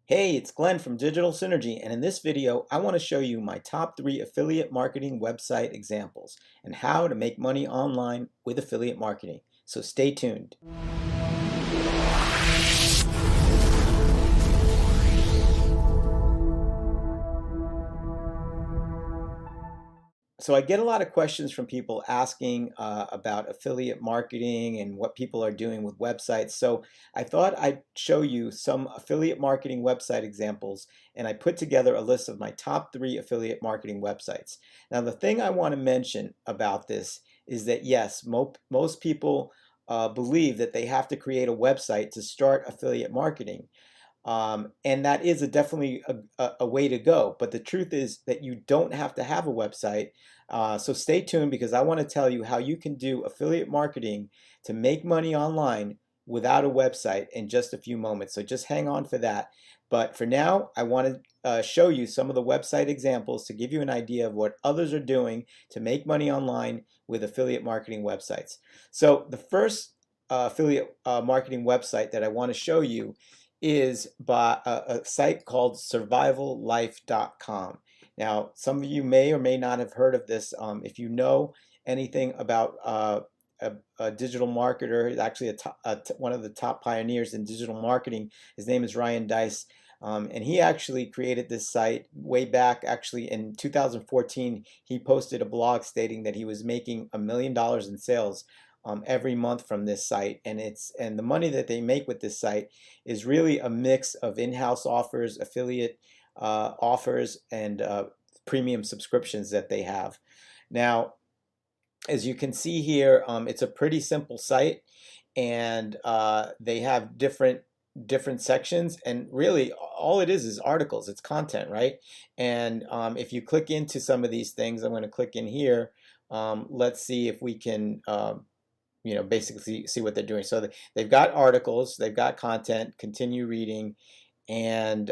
Hey, it's Glenn from Digital Synergy, and in this video, I want to show you my top 3 affiliate marketing website examples and how to make money online with affiliate marketing. So stay tuned. So I get a lot of questions from people asking about affiliate marketing and what people are doing with websites. So I thought I'd show you some affiliate marketing website examples, and I put together a list of my top 3 affiliate marketing websites. Now, the thing I want to mention about this is that yes, most people believe that they have to create a website to start affiliate marketing. And that is definitely a way to go. But the truth is that you don't have to have a website. So stay tuned because I want to tell you how you can do affiliate marketing to make money online without a website in just a few moments. So just hang on for that. But for now, I want to show you some of the website examples to give you an idea of what others are doing to make money online with affiliate marketing websites. So the first affiliate marketing website that I want to show you is by a site called survivallife.com. Now, some of you may or may not have heard of this. If you know anything about a digital marketer, he's actually one of the top pioneers in digital marketing. His name is Ryan Deiss. And he actually created this site way back, actually in 2014. He posted a blog stating that he was making $1 million in sales every month from this site, and the money that they make with this site is really a mix of in-house offers, affiliate offers, and premium subscriptions that they have. Now, as you can see here, it's a pretty simple site, and they have different sections, and really all it is articles. It's content, right? And if you click into some of these things, I'm going to click in here. Let's see if we can basically see what they're doing. So they've got articles, they've got content, continue reading, and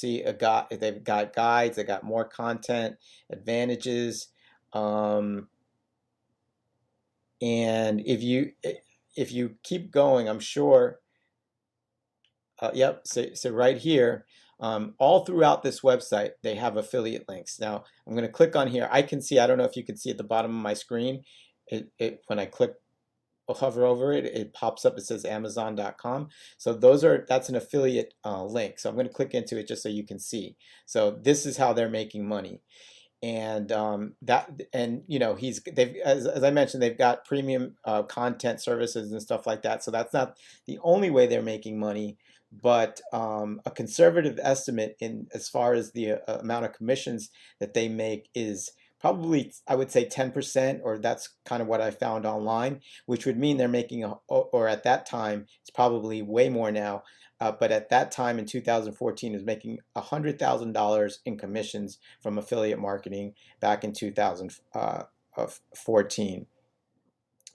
they've got guides, they've got more content, advantages, and if you keep going, I'm sure. Yep. So right here, all throughout this website, they have affiliate links. Now I'm going to click on here. I can see. I don't know if you can see at the bottom of my screen. When I hover over it, it pops up. It says Amazon.com. So that's an affiliate link. So I'm going to click into it just so you can see. So this is how they're making money. And as I mentioned, they've got premium content services and stuff like that. So that's not the only way they're making money, but a conservative estimate in as far as the amount of commissions that they make is probably, I would say, 10%, or that's kind of what I found online, which would mean they're making, or at that time, it's probably way more now, but at that time in 2014, is making $100,000 in commissions from affiliate marketing back in 2014.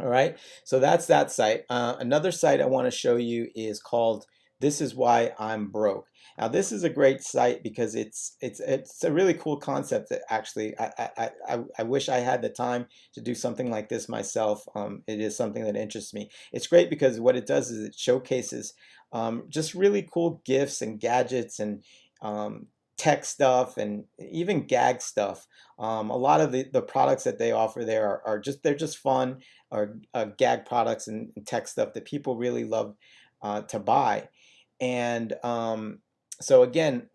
All right, so that's that site. Another site I want to show you is called This Is Why I'm Broke. Now this is a great site because it's a really cool concept that actually I wish I had the time to do something like this myself. It is something that interests me. It's great because what it does is it showcases just really cool gifts and gadgets and tech stuff and even gag stuff. A lot of the products that they offer there they're just fun, or gag products and tech stuff that people really love to buy. And so again,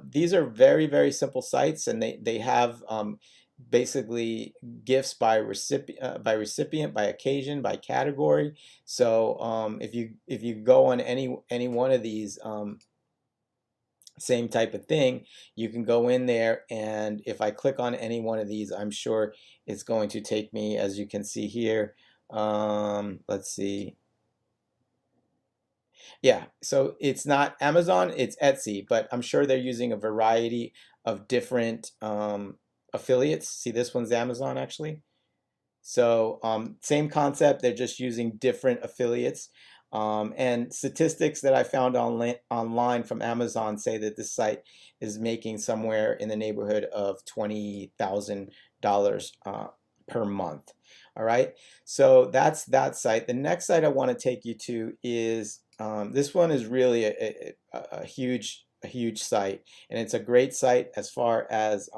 these are very, very simple sites, and they have basically gifts by recipient, by occasion, by category. So if you go on any one of these, same type of thing, you can go in there, and if I click on any one of these, I'm sure it's going to take me, as you can see here. Let's see. Yeah, so it's not Amazon, it's Etsy, but I'm sure they're using a variety of different affiliates. See, this one's Amazon actually. So same concept, they're just using different affiliates. And statistics that I found online from Amazon say that this site is making somewhere in the neighborhood of $20,000 per month. All right, so that's that site. The next site I want to take you to is This one is really a huge site, and it's a great site as far as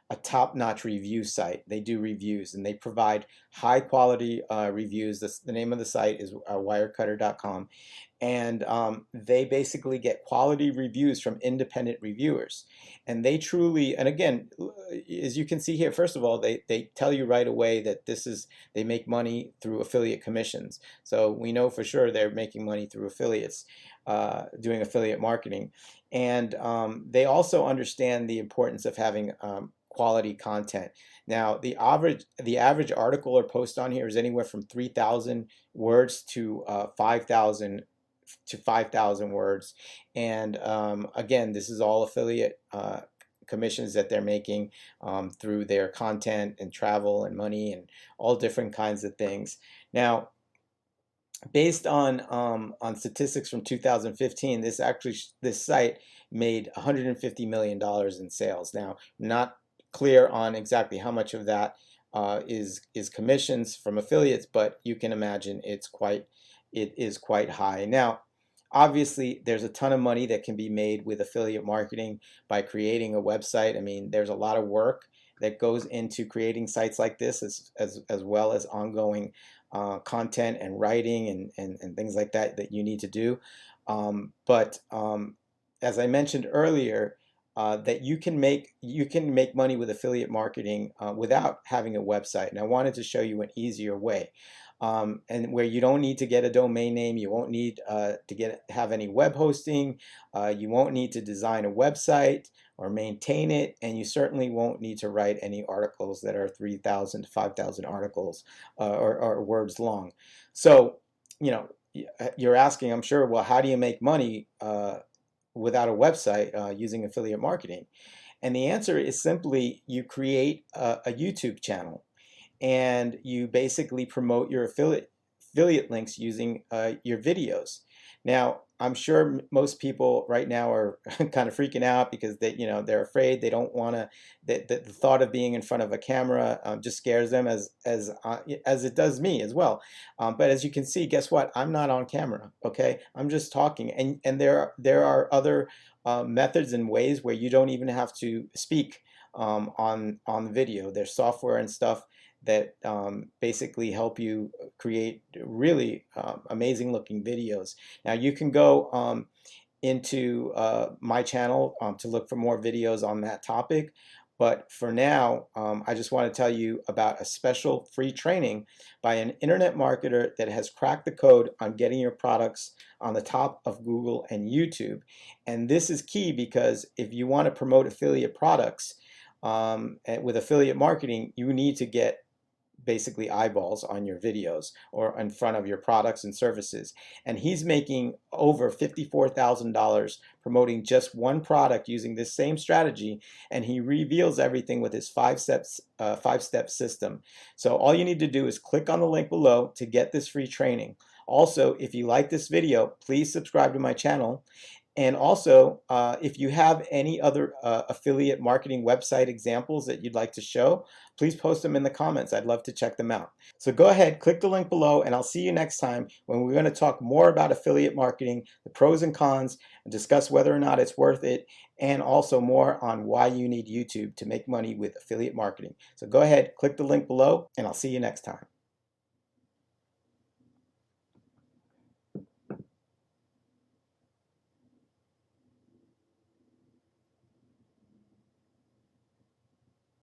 a top-notch review site. They do reviews and they provide high quality reviews. The name of the site is wirecutter.com, and they basically get quality reviews from independent reviewers, and they truly, and again, as you can see here, first of all, they tell you right away that they make money through affiliate commissions, so we know for sure they're making money through affiliates, doing affiliate marketing. And they also understand the importance of having quality content. Now, the average article or post on here is anywhere from 3,000 words to 5,000 words. And again, this is all affiliate commissions that they're making through their content and travel and money and all different kinds of things. Now, based on statistics from 2015, this site made $150 million in sales. Now, not clear on exactly how much of that is commissions from affiliates, but you can imagine it is quite high. Now, obviously, there's a ton of money that can be made with affiliate marketing by creating a website. I mean, there's a lot of work that goes into creating sites like this, as well as ongoing content and writing and things like that you need to do. But as I mentioned earlier, that you can make money with affiliate marketing without having a website. And I wanted to show you an easier way, and where you don't need to get a domain name, you won't need to have any web hosting, you won't need to design a website or maintain it, and you certainly won't need to write any articles that are 3,000 to 5,000 articles or words long. So, you're asking, I'm sure, well, how do you make money without a website using affiliate marketing? And the answer is simply you create a YouTube channel and you basically promote your affiliate links using your videos. Now, I'm sure most people right now are kind of freaking out because they're afraid. They don't want to. The thought of being in front of a camera just scares them, as it does me as well. But as you can see, guess what? I'm not on camera. Okay, I'm just talking, and there are other methods and ways where you don't even have to speak on the video. There's software and stuff that basically help you create really amazing looking videos. Now, you can go into my channel to look for more videos on that topic, but for now I just want to tell you about a special free training by an internet marketer that has cracked the code on getting your products on the top of Google and YouTube. And this is key because if you want to promote affiliate products with affiliate marketing, you need to get basically eyeballs on your videos or in front of your products and services. And he's making over $54,000 promoting just one product using this same strategy, and he reveals everything with his five-step system. So all you need to do is click on the link below to get this free training. Also, if you like this video, please subscribe to my channel. And also, if you have any other affiliate marketing website examples that you'd like to show, please post them in the comments. I'd love to check them out. So go ahead, click the link below, and I'll see you next time when we're going to talk more about affiliate marketing, the pros and cons, and discuss whether or not it's worth it, and also more on why you need YouTube to make money with affiliate marketing. So go ahead, click the link below, and I'll see you next time.